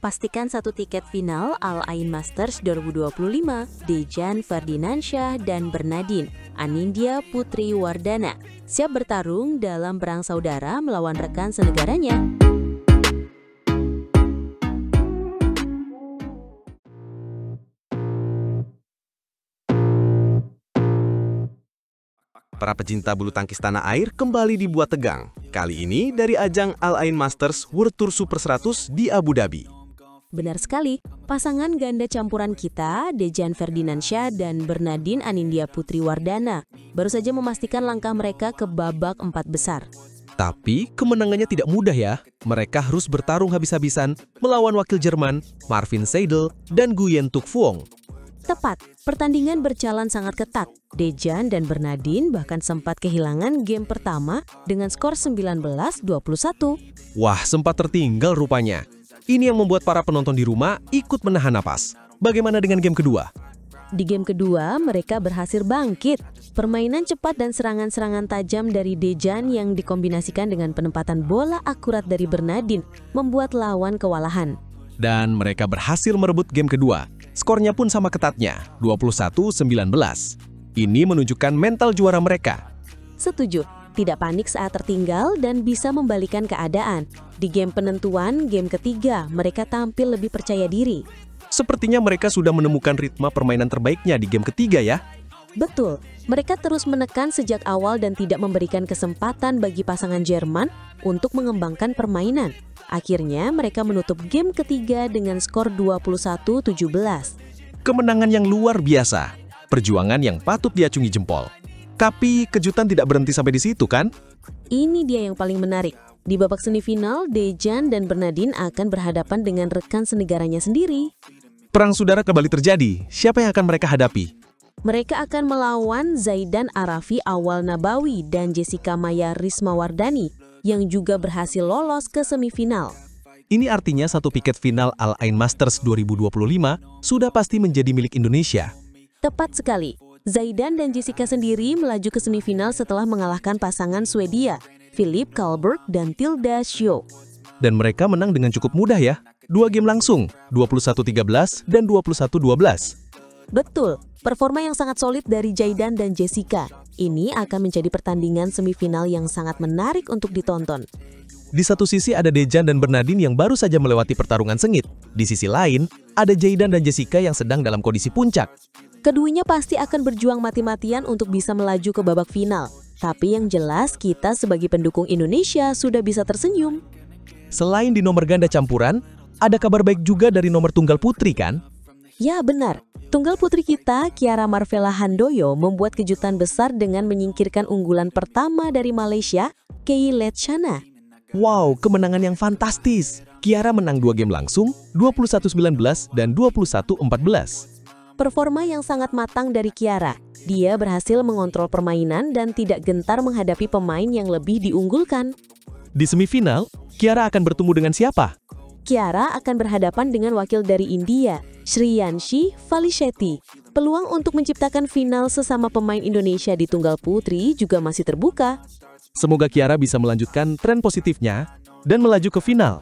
pastikan satu tiket final Al Ain Masters 2025, Dejan Ferdinansyah dan Bernardine Anindya Putri Wardana siap bertarung dalam perang saudara melawan rekan senegaranya. Para pecinta bulu tangkis tanah air kembali dibuat tegang. Kali ini dari ajang Al Ain Masters World Tour Super 100 di Abu Dhabi. Benar sekali, pasangan ganda campuran kita, Dejan Ferdinansyah dan Bernardine Anindya Putri Wardana, baru saja memastikan langkah mereka ke babak 4 besar. Tapi kemenangannya tidak mudah ya. Mereka harus bertarung habis-habisan melawan wakil Jerman, Marvin Seidel dan Nguyen Thuc Phuong. Tepat, pertandingan berjalan sangat ketat. Dejan dan Bernardine bahkan sempat kehilangan game pertama dengan skor 19-21. Wah, sempat tertinggal rupanya. Ini yang membuat para penonton di rumah ikut menahan napas. Bagaimana dengan game kedua? Di game kedua, mereka berhasil bangkit. Permainan cepat dan serangan-serangan tajam dari Dejan yang dikombinasikan dengan penempatan bola akurat dari Bernardine membuat lawan kewalahan. Dan mereka berhasil merebut game kedua. Skornya pun sama ketatnya, 21-19. Ini menunjukkan mental juara mereka. Setuju, tidak panik saat tertinggal dan bisa membalikan keadaan. Di game penentuan, game ketiga, mereka tampil lebih percaya diri. Sepertinya mereka sudah menemukan ritme permainan terbaiknya di game ketiga ya. Betul, mereka terus menekan sejak awal dan tidak memberikan kesempatan bagi pasangan Jerman untuk mengembangkan permainan. Akhirnya mereka menutup game ketiga dengan skor 21-17. Kemenangan yang luar biasa, perjuangan yang patut diacungi jempol. Tapi kejutan tidak berhenti sampai di situ kan? Ini dia yang paling menarik. Di babak semifinal, Dejan dan Bernardine akan berhadapan dengan rekan senegaranya sendiri. Perang saudara kembali terjadi. Siapa yang akan mereka hadapi? Mereka akan melawan Zaidan Arafi Awal Nabawi dan Jessica Maya Rismawardani yang juga berhasil lolos ke semifinal. Ini artinya satu piket final Al Ain Masters 2025 sudah pasti menjadi milik Indonesia. Tepat sekali. Zaidan dan Jessica sendiri melaju ke semifinal setelah mengalahkan pasangan Swedia, Philip Karlberg dan Tilda Sjöö. Dan mereka menang dengan cukup mudah ya. 2 game langsung, 21-13 dan 21-12. Betul, performa yang sangat solid dari Zaidan dan Jessica. Ini akan menjadi pertandingan semifinal yang sangat menarik untuk ditonton. Di satu sisi ada Dejan dan Bernardine yang baru saja melewati pertarungan sengit. Di sisi lain, ada Zaidan dan Jessica yang sedang dalam kondisi puncak. Keduanya pasti akan berjuang mati-matian untuk bisa melaju ke babak final. Tapi yang jelas kita sebagai pendukung Indonesia sudah bisa tersenyum. Selain di nomor ganda campuran, ada kabar baik juga dari nomor tunggal putri kan? Ya benar, tunggal putri kita, Kiara Marvella Handoyo, membuat kejutan besar dengan menyingkirkan unggulan pertama dari Malaysia, Kei Letchana. Wow, kemenangan yang fantastis. Kiara menang 2 game langsung, 21-19 dan 21-14. Performa yang sangat matang dari Kiara. Dia berhasil mengontrol permainan dan tidak gentar menghadapi pemain yang lebih diunggulkan. Di semifinal, Kiara akan bertemu dengan siapa? Kiara akan berhadapan dengan wakil dari India, Shriyanshi Valishetty. Peluang untuk menciptakan final sesama pemain Indonesia di tunggal putri juga masih terbuka. Semoga Kiara bisa melanjutkan tren positifnya dan melaju ke final.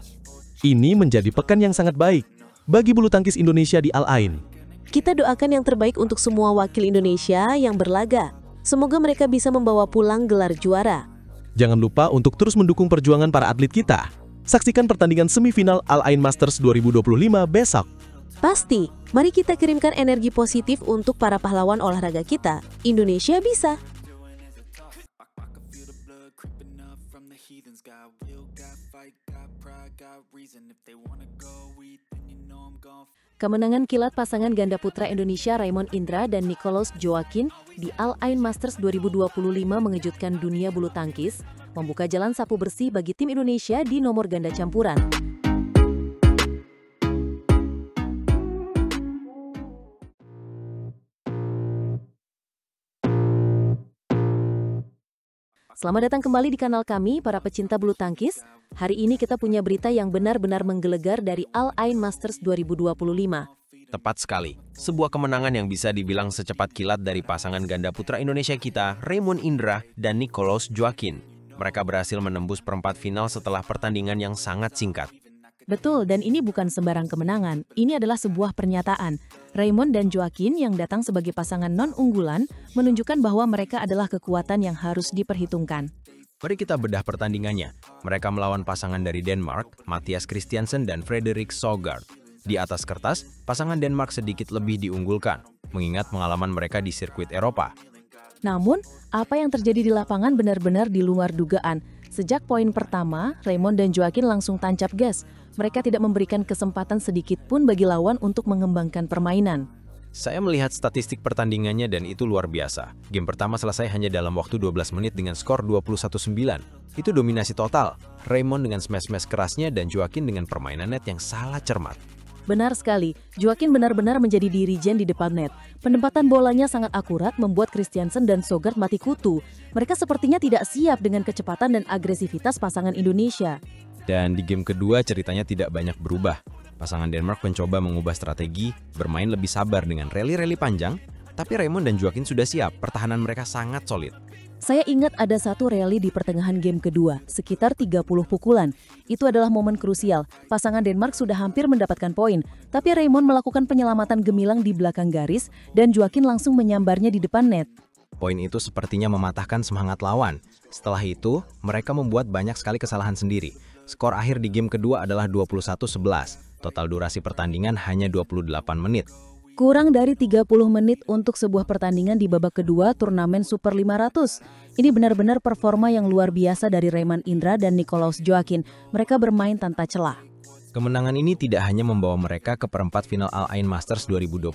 Ini menjadi pekan yang sangat baik bagi bulu tangkis Indonesia di Al Ain. Kita doakan yang terbaik untuk semua wakil Indonesia yang berlaga. Semoga mereka bisa membawa pulang gelar juara. Jangan lupa untuk terus mendukung perjuangan para atlet kita. Saksikan pertandingan semifinal Al Ain Masters 2025 besok. Pasti, mari kita kirimkan energi positif untuk para pahlawan olahraga kita. Indonesia bisa! Kemenangan kilat pasangan ganda putra Indonesia Raymond Indra dan Nicolas Joaquin di Al Ain Masters 2025 mengejutkan dunia bulu tangkis, membuka jalan sapu bersih bagi tim Indonesia di nomor ganda campuran. Selamat datang kembali di kanal kami, para pecinta bulu tangkis. Hari ini kita punya berita yang benar-benar menggelegar dari Al Ain Masters 2025. Tepat sekali, sebuah kemenangan yang bisa dibilang secepat kilat dari pasangan ganda putra Indonesia kita, Raymond Indra dan Nicolas Joaquin. Mereka berhasil menembus perempat final setelah pertandingan yang sangat singkat. Betul, dan ini bukan sembarang kemenangan. Ini adalah sebuah pernyataan. Raymond dan Joaquin yang datang sebagai pasangan non-unggulan menunjukkan bahwa mereka adalah kekuatan yang harus diperhitungkan. Mari kita bedah pertandingannya. Mereka melawan pasangan dari Denmark, Mathias Christiansen dan Frederik Søgaard. Di atas kertas, pasangan Denmark sedikit lebih diunggulkan, mengingat pengalaman mereka di sirkuit Eropa. Namun, apa yang terjadi di lapangan benar-benar di luar dugaan. Sejak poin pertama, Raymond dan Joaquin langsung tancap gas. Mereka tidak memberikan kesempatan sedikit pun bagi lawan untuk mengembangkan permainan. Saya melihat statistik pertandingannya dan itu luar biasa. Game pertama selesai hanya dalam waktu 12 menit dengan skor 21-9. Itu dominasi total. Raymond dengan smash-smash kerasnya dan Joaquin dengan permainan net yang sangat cermat. Benar sekali, Joaquin benar-benar menjadi dirijen di depan net. Penempatan bolanya sangat akurat membuat Christiansen dan Søgaard mati kutu. Mereka sepertinya tidak siap dengan kecepatan dan agresivitas pasangan Indonesia. Dan di game kedua ceritanya tidak banyak berubah. Pasangan Denmark mencoba mengubah strategi, bermain lebih sabar dengan rally-rally panjang, tapi Raymond dan Joaquin sudah siap, pertahanan mereka sangat solid. Saya ingat ada satu rally di pertengahan game kedua, sekitar 30 pukulan. Itu adalah momen krusial. Pasangan Denmark sudah hampir mendapatkan poin, tapi Raymond melakukan penyelamatan gemilang di belakang garis dan Joaquin langsung menyambarnya di depan net. Poin itu sepertinya mematahkan semangat lawan. Setelah itu, mereka membuat banyak sekali kesalahan sendiri. Skor akhir di game kedua adalah 21-11. Total durasi pertandingan hanya 28 menit. Kurang dari 30 menit untuk sebuah pertandingan di babak kedua turnamen Super 500. Ini benar-benar performa yang luar biasa dari Raymond Indra dan Nicolaus Joaquin. Mereka bermain tanpa celah. Kemenangan ini tidak hanya membawa mereka ke perempat final Al Ain Masters 2025,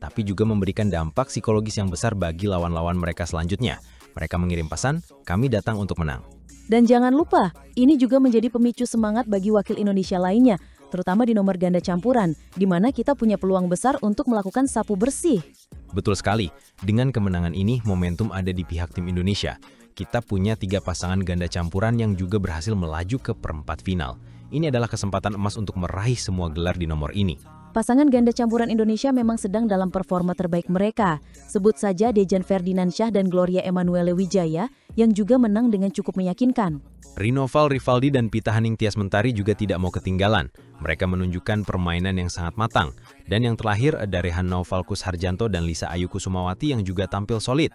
tapi juga memberikan dampak psikologis yang besar bagi lawan-lawan mereka selanjutnya. Mereka mengirim pesan, kami datang untuk menang. Dan jangan lupa, ini juga menjadi pemicu semangat bagi wakil Indonesia lainnya, terutama di nomor ganda campuran, di mana kita punya peluang besar untuk melakukan sapu bersih. Betul sekali, dengan kemenangan ini momentum ada di pihak tim Indonesia. Kita punya 3 pasangan ganda campuran yang juga berhasil melaju ke perempat final. Ini adalah kesempatan emas untuk meraih semua gelar di nomor ini. Pasangan ganda campuran Indonesia memang sedang dalam performa terbaik mereka. Sebut saja Dejan Ferdinansyah dan Gloria Emanuele Wijaya yang juga menang dengan cukup meyakinkan. Rinoval Rivaldi dan Pita Haning Tias Mentari juga tidak mau ketinggalan. Mereka menunjukkan permainan yang sangat matang. Dan yang terakhir ada Rehan Naufal Kusharjanto dan Lisa Ayu Kusumawati yang juga tampil solid.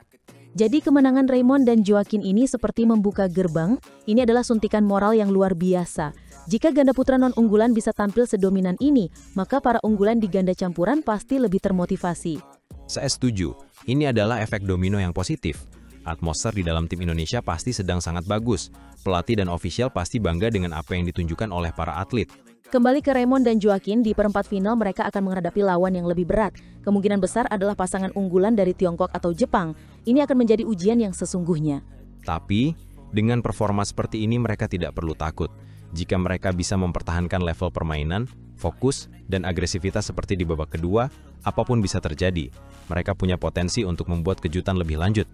Jadi kemenangan Raymond dan Joaquin ini seperti membuka gerbang. Ini adalah suntikan moral yang luar biasa. Jika ganda putra non-unggulan bisa tampil sedominan ini, maka para unggulan di ganda campuran pasti lebih termotivasi. Saya setuju, ini adalah efek domino yang positif. Atmosfer di dalam tim Indonesia pasti sedang sangat bagus. Pelatih dan ofisial pasti bangga dengan apa yang ditunjukkan oleh para atlet. Kembali ke Raymond dan Joaquin, di perempat final mereka akan menghadapi lawan yang lebih berat. Kemungkinan besar adalah pasangan unggulan dari Tiongkok atau Jepang. Ini akan menjadi ujian yang sesungguhnya. Tapi, dengan performa seperti ini mereka tidak perlu takut. Jika mereka bisa mempertahankan level permainan, fokus, dan agresivitas seperti di babak kedua, apapun bisa terjadi. Mereka punya potensi untuk membuat kejutan lebih lanjut.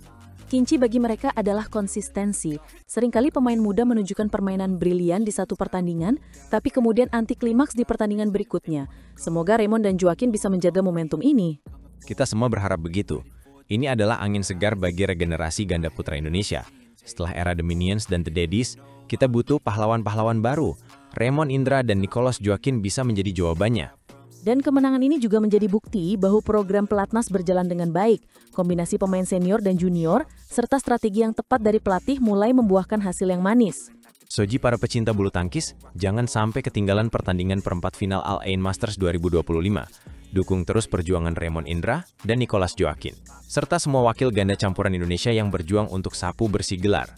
Kunci bagi mereka adalah konsistensi. Seringkali pemain muda menunjukkan permainan brilian di satu pertandingan, tapi kemudian anti klimaks di pertandingan berikutnya. Semoga Raymond dan Joaquin bisa menjaga momentum ini. Kita semua berharap begitu. Ini adalah angin segar bagi regenerasi ganda putra Indonesia. Setelah era The Minions dan The Daddies, kita butuh pahlawan-pahlawan baru. Raymond Indra dan Nicolaus Joaquin bisa menjadi jawabannya. Dan kemenangan ini juga menjadi bukti bahwa program pelatnas berjalan dengan baik. Kombinasi pemain senior dan junior, serta strategi yang tepat dari pelatih mulai membuahkan hasil yang manis. Soji para pecinta bulu tangkis, jangan sampai ketinggalan pertandingan perempat final Al Ain Masters 2025. Dukung terus perjuangan Raymond Indra dan Nicolaus Joaquin, serta semua wakil ganda campuran Indonesia yang berjuang untuk sapu bersih gelar.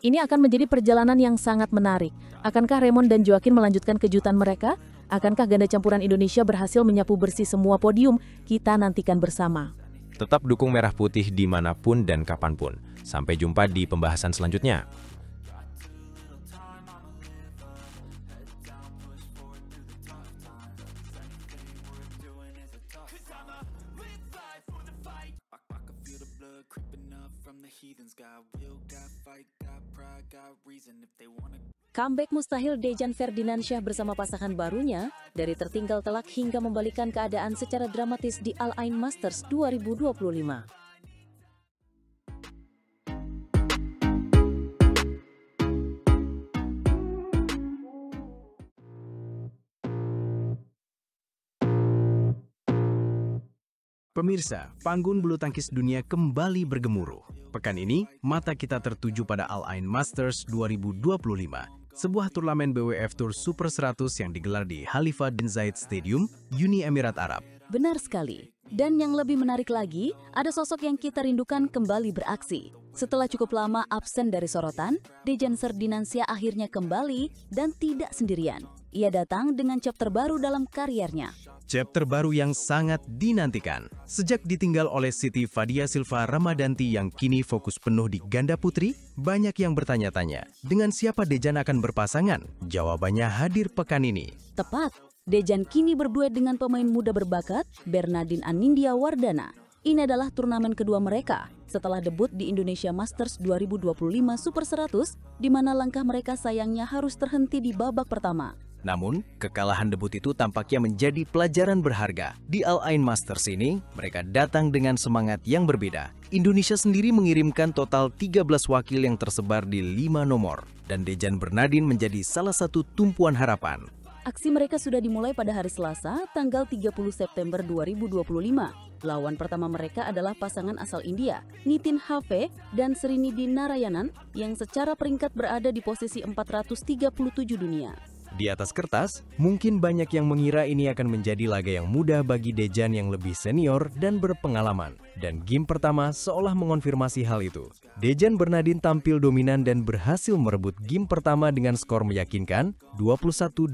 Ini akan menjadi perjalanan yang sangat menarik. Akankah Raymond dan Joaquin melanjutkan kejutan mereka? Akankah ganda campuran Indonesia berhasil menyapu bersih semua podium? Kita nantikan bersama. Tetap dukung Merah Putih dimanapun dan kapanpun. Sampai jumpa di pembahasan selanjutnya. Comeback mustahil Dejan Ferdinansyah bersama pasangan barunya, dari tertinggal telak hingga membalikan keadaan secara dramatis di Al Ain Masters 2025. Pemirsa, panggung bulu tangkis dunia kembali bergemuruh. Pekan ini, mata kita tertuju pada Al Ain Masters 2025, sebuah turnamen BWF Tour Super 100 yang digelar di Khalifa bin Zayed Stadium, Uni Emirat Arab. Benar sekali. Dan yang lebih menarik lagi, ada sosok yang kita rindukan kembali beraksi. Setelah cukup lama absen dari sorotan, Dejan Serdinansyah akhirnya kembali dan tidak sendirian. Ia datang dengan chapter baru dalam karirnya. Chapter baru yang sangat dinantikan. Sejak ditinggal oleh Siti Fadia Silva Ramadanti yang kini fokus penuh di ganda putri, banyak yang bertanya-tanya, dengan siapa Dejan akan berpasangan? Jawabannya hadir pekan ini. Tepat, Dejan kini berduet dengan pemain muda berbakat, Bernardine Anindya Wardana. Ini adalah turnamen kedua mereka setelah debut di Indonesia Masters 2025 Super 100, di mana langkah mereka sayangnya harus terhenti di babak pertama. Namun, kekalahan debut itu tampaknya menjadi pelajaran berharga. Di Al Ain Masters ini, mereka datang dengan semangat yang berbeda. Indonesia sendiri mengirimkan total 13 wakil yang tersebar di 5 nomor. Dan Dejan Bernardine menjadi salah satu tumpuan harapan. Aksi mereka sudah dimulai pada hari Selasa, tanggal 30 September 2025. Lawan pertama mereka adalah pasangan asal India, Nitin Have dan Srinidhi Narayanan, yang secara peringkat berada di posisi 437 dunia. Di atas kertas, mungkin banyak yang mengira ini akan menjadi laga yang mudah bagi Dejan yang lebih senior dan berpengalaman. Dan game pertama seolah mengonfirmasi hal itu. Dejan Bernardine tampil dominan dan berhasil merebut game pertama dengan skor meyakinkan 21-12.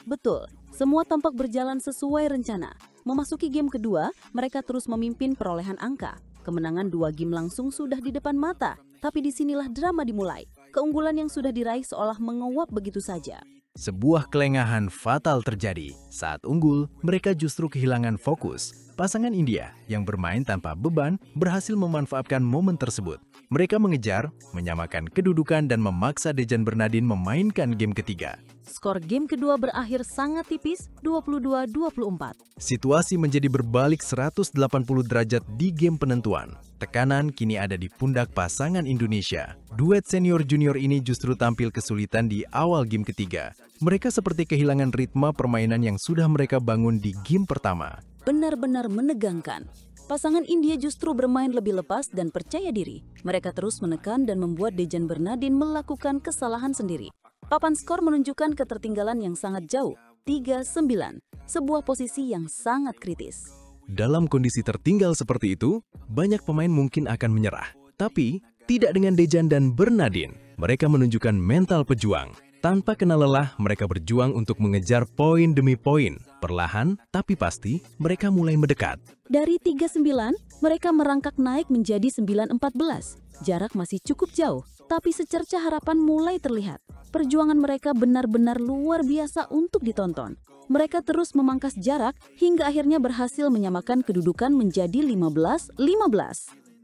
Betul, semua tampak berjalan sesuai rencana. Memasuki game kedua, mereka terus memimpin perolehan angka. Kemenangan 2 game langsung sudah di depan mata, tapi disinilah drama dimulai. Keunggulan yang sudah diraih seolah menguap begitu saja. Sebuah kelengahan fatal terjadi. Saat unggul, mereka justru kehilangan fokus. Pasangan India yang bermain tanpa beban berhasil memanfaatkan momen tersebut. Mereka mengejar, menyamakan kedudukan dan memaksa Dejan Bernardine memainkan game ketiga. Skor game kedua berakhir sangat tipis, 22-24. Situasi menjadi berbalik 180 derajat di game penentuan. Tekanan kini ada di pundak pasangan Indonesia. Duet senior-junior ini justru tampil kesulitan di awal game ketiga. Mereka seperti kehilangan ritme permainan yang sudah mereka bangun di game pertama. Benar-benar menegangkan. Pasangan India justru bermain lebih lepas dan percaya diri. Mereka terus menekan dan membuat Dejan Bernardine melakukan kesalahan sendiri. Papan skor menunjukkan ketertinggalan yang sangat jauh, 3-9, sebuah posisi yang sangat kritis. Dalam kondisi tertinggal seperti itu, banyak pemain mungkin akan menyerah. Tapi, tidak dengan Dejan dan Bernardine. Mereka menunjukkan mental pejuang. Tanpa kenal lelah, mereka berjuang untuk mengejar poin demi poin. Perlahan, tapi pasti, mereka mulai mendekat. Dari 3-9, mereka merangkak naik menjadi 9-14. Jarak masih cukup jauh, tapi secerca harapan mulai terlihat. Perjuangan mereka benar-benar luar biasa untuk ditonton. Mereka terus memangkas jarak hingga akhirnya berhasil menyamakan kedudukan menjadi 15-15.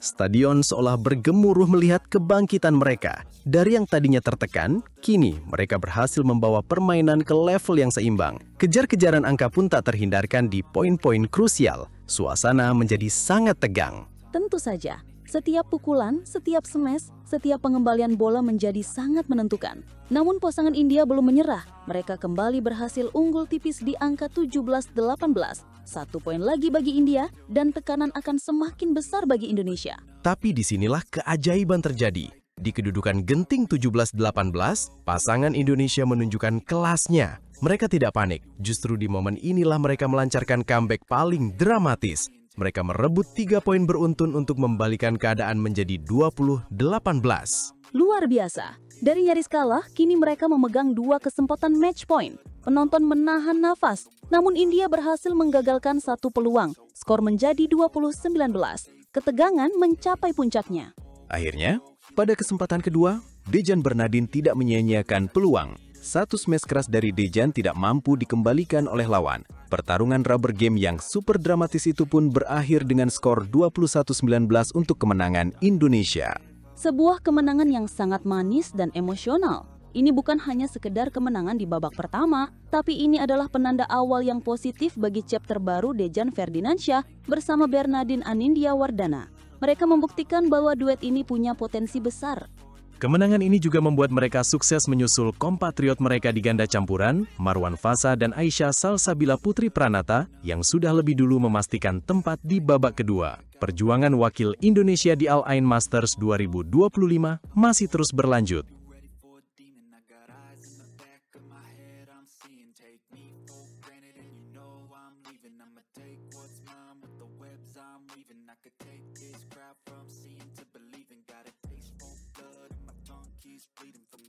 Stadion seolah bergemuruh melihat kebangkitan mereka. Dari yang tadinya tertekan, kini mereka berhasil membawa permainan ke level yang seimbang. Kejar-kejaran angka pun tak terhindarkan di poin-poin krusial. Suasana menjadi sangat tegang. Tentu saja, setiap pukulan, setiap smash, setiap pengembalian bola menjadi sangat menentukan. Namun pasangan India belum menyerah. Mereka kembali berhasil unggul tipis di angka 17-18. 1 poin lagi bagi India dan tekanan akan semakin besar bagi Indonesia. Tapi disinilah keajaiban terjadi. Di kedudukan genting 17-18, pasangan Indonesia menunjukkan kelasnya. Mereka tidak panik. Justru di momen inilah mereka melancarkan comeback paling dramatis. Mereka merebut 3 poin beruntun untuk membalikan keadaan menjadi 20-18. Luar biasa. Dari nyaris kalah, kini mereka memegang 2 kesempatan match point. Penonton menahan nafas, namun India berhasil menggagalkan 1 peluang. Skor menjadi 20-19. Ketegangan mencapai puncaknya. Akhirnya, pada kesempatan kedua, Dejan Bernardine tidak menyia-nyiakan peluang. 1 smash keras dari Dejan tidak mampu dikembalikan oleh lawan. Pertarungan rubber game yang super dramatis itu pun berakhir dengan skor 21-19 untuk kemenangan Indonesia. Sebuah kemenangan yang sangat manis dan emosional. Ini bukan hanya sekedar kemenangan di babak pertama, tapi ini adalah penanda awal yang positif bagi chapter baru Dejan Ferdinansyah bersama Bernardine Anindya Wardana. Mereka membuktikan bahwa duet ini punya potensi besar. Kemenangan ini juga membuat mereka sukses menyusul kompatriot mereka di ganda campuran, Marwan Fasa dan Aisyah Salsabila Putri Pranata, yang sudah lebih dulu memastikan tempat di babak kedua. Perjuangan wakil Indonesia di Al Ain Masters 2025 masih terus berlanjut. Bleeding from